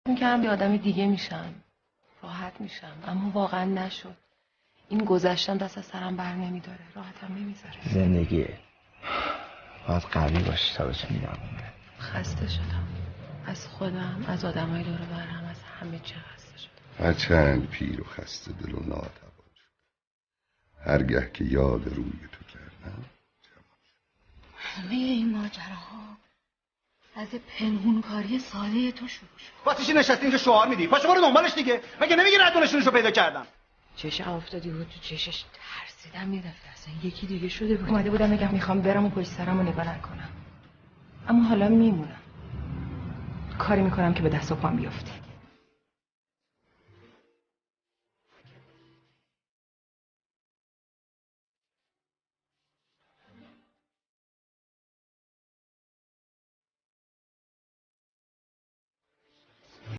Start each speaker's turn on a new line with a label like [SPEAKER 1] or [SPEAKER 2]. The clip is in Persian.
[SPEAKER 1] میکنم یه آدم دیگه میشم، راحت میشم، اما واقعا نشد. این گذشتم دست از سرم بر نمیداره، راحتم نمیذاره.
[SPEAKER 2] زندگیه، باید قوی باشی تا بتونی دوام بری.
[SPEAKER 1] خسته شدم از خودم، از آدمای دور و برم، از همه چی خسته شدم.
[SPEAKER 3] هرچند پیر و خسته دل و ناتوان شد، هرگه که یاد روی تو کردم.
[SPEAKER 4] همه این ماجراها از پنهونکاری ساده تو شروع شد.
[SPEAKER 5] واسه چی نشستی اینجا شعار میدی؟ پاشو برو دنبالش دیگه. مگه نمیگی ردونشونشو پیدا کردم؟
[SPEAKER 1] چشم افتادی بود تو چشش، ترسیدم یه دفعه اصلا یکی دیگه شده بود.
[SPEAKER 6] اومده بودم بگم میخوام برم و پشت سرمو نگاه نکنم، اما حالا میمونم، کاری میکنم که به دست و پام بیفته.